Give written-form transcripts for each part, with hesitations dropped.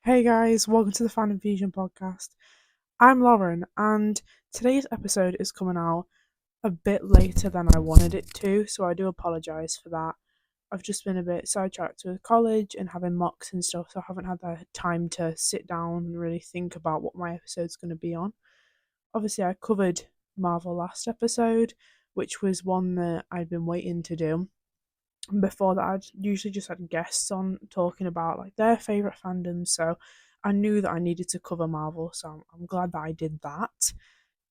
Hey guys, welcome to the Fan Infusion podcast. I'm Lauren, and today's episode is coming out a bit later than I wanted it to, so I do apologise for that. I've just been a bit sidetracked with college and having mocks and stuff, so I haven't had the time to sit down and really think about what my episode's going to be on. Obviously, I covered Marvel last episode, which was one that I'd been waiting to do. And before that, I'd usually just had guests on talking about like their favourite fandoms, so I knew that I needed to cover Marvel, so I'm glad that I did that.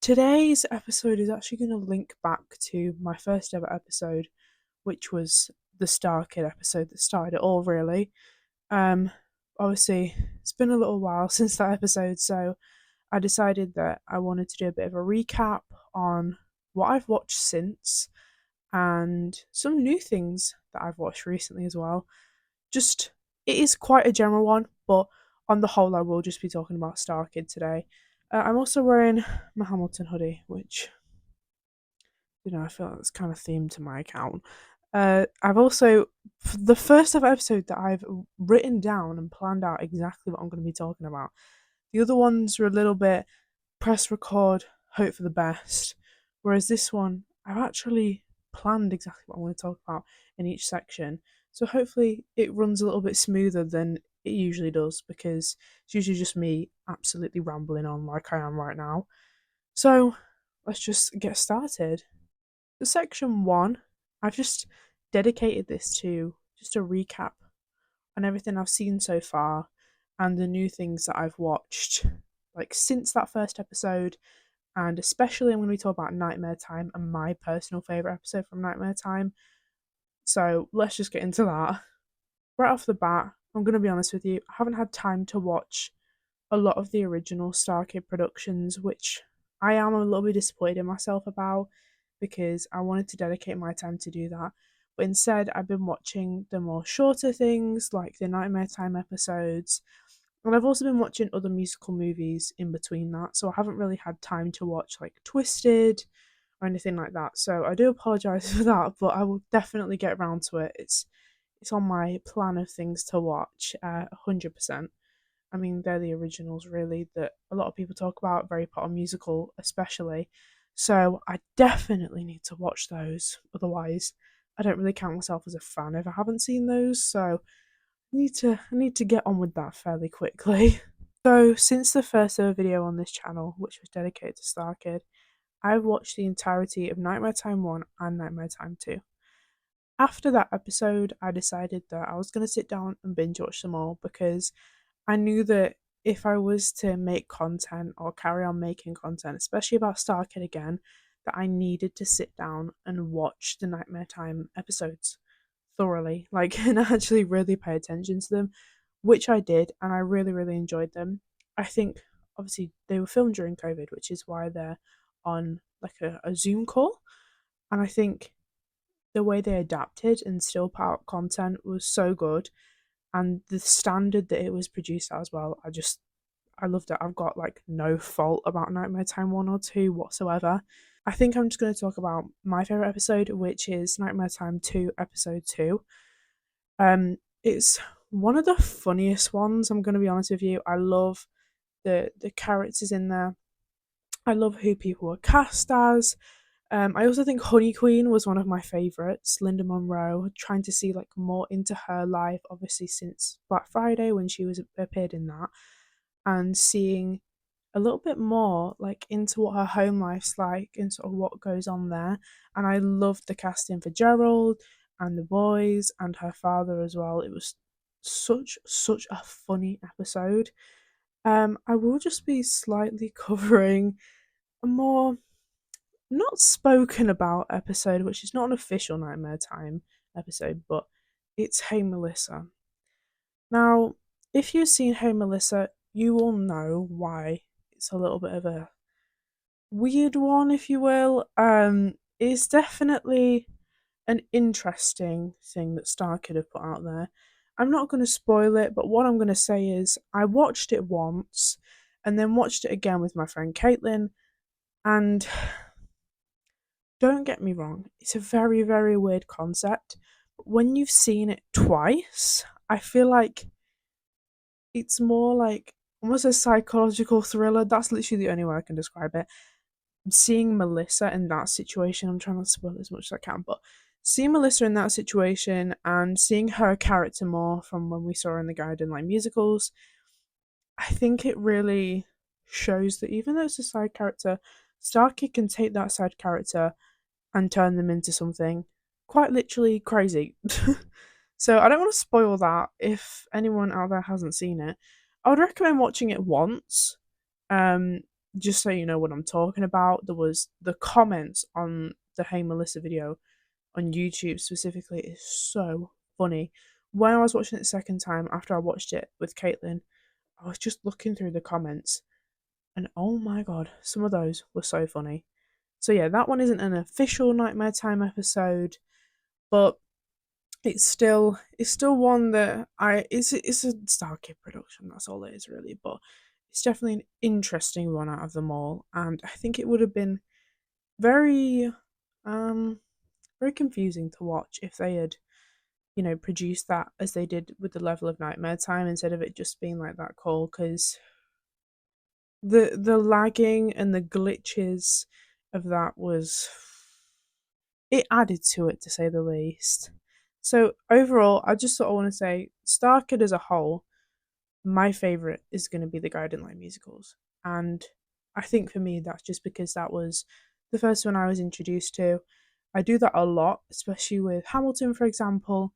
Today's episode is actually going to link back to my first ever episode, which was the StarKid episode that started it all, really. Um, Obviously, it's been a little while since that episode, so I decided that I wanted to do a bit of a recap on what I've watched since and some new things that I've watched recently as well. Just, it is quite a general one, but on the whole, I will just be talking about StarKid today. I'm also wearing my Hamilton hoodie, which, I feel like that's kind of themed to my account. I've also, for the first ever episode that I've written down and planned out exactly what I'm going to be talking about. The other ones were a little bit press record, hope for the best. Whereas this one, I've actually planned exactly what I want to talk about in each section. So hopefully it runs a little bit smoother than it usually does, because it's usually just me absolutely rambling on like I am right now. So let's just get started. For section one, I've just dedicated this to just a recap on everything I've seen so far and the new things that I've watched, like since that first episode. And especially, I'm going to be talking about Nightmare Time and my personal favourite episode from Nightmare Time. So let's just get into that. Right off the bat, I'm going to be honest with you, I haven't had time to watch a lot of the original StarKid productions, which I am a little bit disappointed in myself about, because I wanted to dedicate my time to do that. But instead, I've been watching the more shorter things like the Nightmare Time episodes, and I've also been watching other musical movies in between that, so I haven't really had time to watch like Twisted or anything like that. So I do apologise for that, but I will definitely get around to it. It's on my plan of things to watch, 100%. I mean, they're the originals, really, that a lot of people talk about, Harry Potter musical especially. So I definitely need to watch those. Otherwise, I don't really count myself as a fan if I haven't seen those. So I need to get on with that fairly quickly. So since the first ever video on this channel, which was dedicated to StarKid, I've watched the entirety of Nightmare Time 1 and Nightmare Time 2. After that episode, I decided that I was going to sit down and binge watch them all, because I knew that if I was to make content or carry on making content, especially about StarKid again, that I needed to sit down and watch the Nightmare Time episodes thoroughly, like, and actually really pay attention to them, which I did, and I really, really enjoyed them. I think, obviously, they were filmed during COVID, which is why they're on like a Zoom call, and I think the way they adapted and still put out content was so good, and the standard that it was produced at as well. I loved it. I've got like no fault about Nightmare Time 1 or 2 whatsoever. I think I'm just going to talk about my favourite episode, which is Nightmare Time 2, episode 2. It's one of the funniest ones, I'm going to be honest with you. I love the characters in there. I love who people were cast as. I also think Honey Queen was one of my favourites. Linda Monroe, trying to see like more into her life, obviously since Black Friday when she was appeared in that, and seeing a little bit more like into what her home life's like and sort of what goes on there. And I loved the casting for Gerald and the boys and her father as well. It was such a funny episode. I will just be slightly covering a more not spoken about episode, which is not an official Nightmare Time episode, but it's Hey Melissa. Now, if you've seen Hey Melissa, you will know why it's a little bit of a weird one, if you will. It's definitely an interesting thing that StarKid have put out there. I'm not going to spoil it, but what I'm going to say is I watched it once and then watched it again with my friend Caitlin, and don't get me wrong, it's a very, very weird concept. But when you've seen it twice, I feel like it's more like almost a psychological thriller. That's literally the only way I can describe it. Seeing Melissa in that situation, I'm trying not to spoil as much as I can, but seeing Melissa in that situation and seeing her character more from when we saw her in the Guardian Like musicals, I think it really shows that even though it's a side character, StarKid can take that side character and turn them into something quite literally crazy. So I don't want to spoil that if anyone out there hasn't seen it. I would recommend watching it once, um, just so you know what I'm talking about. There was the comments on the Hey Melissa video on YouTube specifically is so funny. When I was watching it the second time after I watched it with Caitlin, I was just looking through the comments and oh my god, some of those were so funny. So yeah, that one isn't an official Nightmare Time episode, but it's still one that it's a StarKid production. That's all it is really, but it's definitely an interesting one out of them all, and I think it would have been very um very confusing to watch if they had produced that as they did with the level of Nightmare Time instead of it just being like that call because the lagging and the glitches of that was it added to it to say the least. So overall, I just sort of want to say StarKid as a whole, my favourite is going to be the Guiding Light musicals, and I think for me that's just because that was the first one I was introduced to. I do that a lot, especially with Hamilton, for example.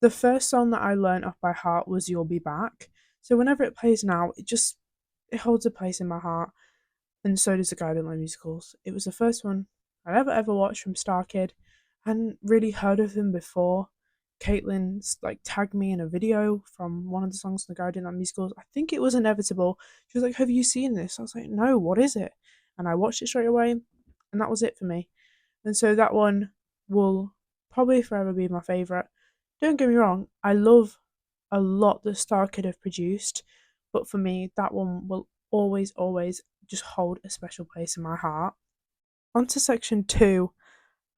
The first song that I learnt off by heart was "You'll Be Back," so whenever it plays now, it holds a place in my heart, and so does the Guiding Light musicals. It was the first one I'd ever watched from StarKid. I hadn't really heard of them before. Caitlin's like tagged me in a video from one of the songs in the Guardian Light musicals. I think it was Inevitable. She was like, "Have you seen this?" I was like, "No, what is it?" And I watched it straight away, and that was it for me. And so that one will probably forever be my favourite. Don't get me wrong, I love a lot that StarKid have produced, but for me, that one will always just hold a special place in my heart. On to section two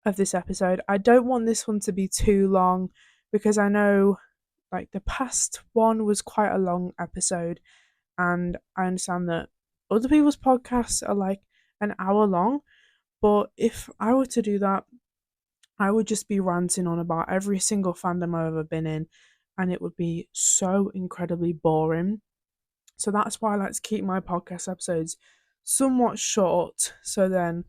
of this episode. I don't want this one to be too long because I know like the past one was quite a long episode, and I understand that other people's podcasts are like an hour long, but if I were to do that, I would just be ranting on about every single fandom I've ever been in, and it would be so incredibly boring. So that's why I like to keep my podcast episodes somewhat short. So then,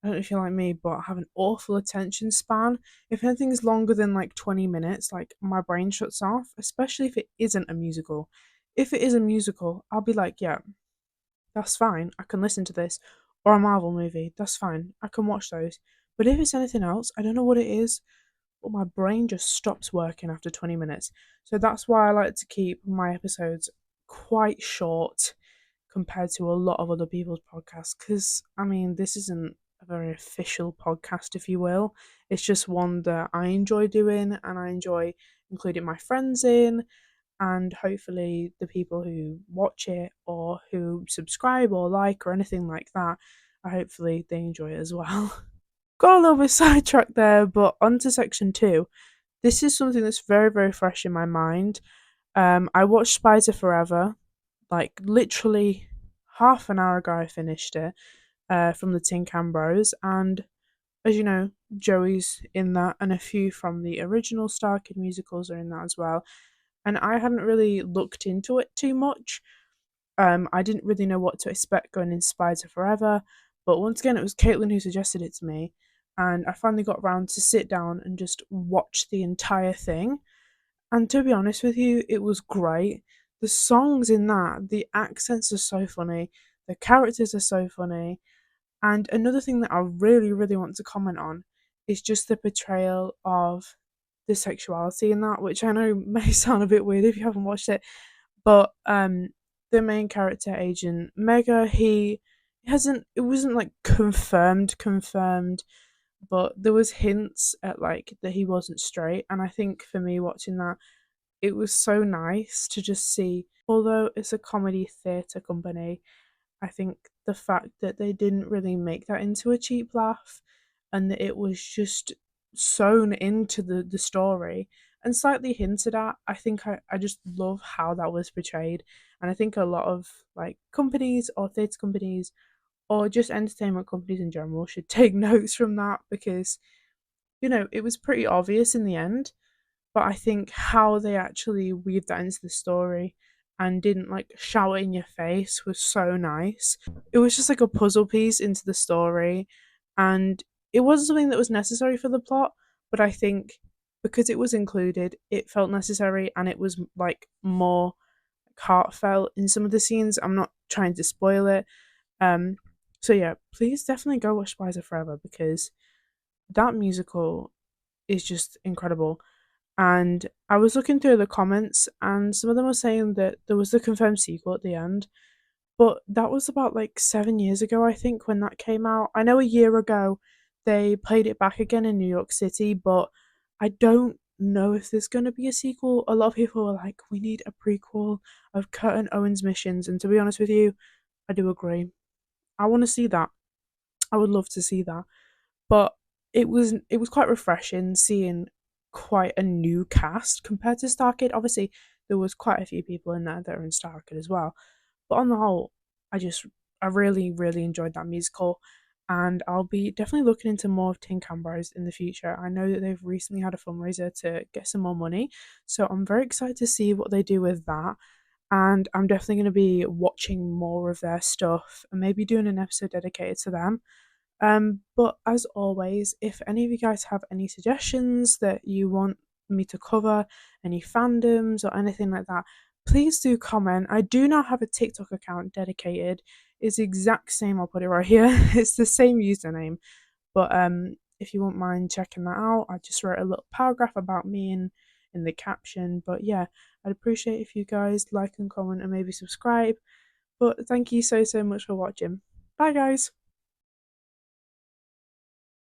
I don't know if you're like me, but I have an awful attention span. If anything's longer than like 20 minutes, like my brain shuts off, especially if it isn't a musical. If it is a musical, I'll be like, yeah, that's fine. I can listen to this. Or a Marvel movie, that's fine. I can watch those. But if it's anything else, I don't know what it is, but my brain just stops working after 20 minutes. So that's why I like to keep my episodes quite short compared to a lot of other people's podcasts. Because, I mean, this isn't a very official podcast, if you will. It's just one that I enjoy doing and I enjoy including my friends in. And hopefully, the people who watch it or who subscribe or like or anything like that, hopefully they enjoy it as well. Got a little bit sidetracked there, but on to section two. This is something that's very fresh in my mind. I watched Spies Forever, like literally half an hour ago. I finished it from the Tin Can Bros, and as you know, Joey's in that, and a few from the original StarKid musicals are in that as well. And I hadn't really looked into it too much. I didn't really know what to expect going into Spies Forever, but once again, it was Caitlin who suggested it to me, and I finally got around to sit down and just watch the entire thing. And to be honest with you, it was great. The songs in that, the accents are so funny, the characters are so funny. And another thing that I really want to comment on is just the portrayal of the sexuality in that, which I know may sound a bit weird if you haven't watched it, but the main character, Agent Mega, he hasn't it wasn't like confirmed, but there was hints at like that he wasn't straight, and I think for me watching that, it was so nice to just see. Although it's a comedy theatre company, I think the fact that they didn't really make that into a cheap laugh and that it was just sewn into the story and slightly hinted at. I just love how that was portrayed. And I think a lot of like companies or theatre companies or just entertainment companies in general should take notes from that because, it was pretty obvious in the end, but I think how they actually weaved that into the story and didn't like shout it in your face was so nice. It was just like a puzzle piece into the story, and it wasn't something that was necessary for the plot, but I think because it was included, it felt necessary and it was like more heartfelt in some of the scenes. I'm not trying to spoil it. Um, so yeah, please definitely go watch Spies Forever because that musical is just incredible. And I was looking through the comments, and some of them were saying that there was the confirmed sequel at the end, but that was about like 7 years ago, I think, when that came out. I know a year ago they played it back again in New York City, but I don't know if there's going to be a sequel. A lot of people were like, we need a prequel of Kurt and Owen's missions, and to be honest with you, I do agree. I want to see that. I would love to see that. But it was quite refreshing seeing quite a new cast compared to StarKid. Obviously, there was quite a few people in there that are in StarKid as well. But on the whole, I really, really enjoyed that musical, and I'll be definitely looking into more of Tin Can Bros in the future. I know that they've recently had a fundraiser to get some more money, so I'm very excited to see what they do with that. And I'm definitely going to be watching more of their stuff and maybe doing an episode dedicated to them. But as always, if any of you guys have any suggestions that you want me to cover, any fandoms or anything like that, please do comment. I do not have a TikTok account dedicated. It's the exact same, I'll put it right here. It's the same username. But if you won't mind checking that out, I just wrote a little paragraph about me in the caption. But yeah, I'd appreciate if you guys like and comment and maybe subscribe. But thank you so much for watching. Bye guys.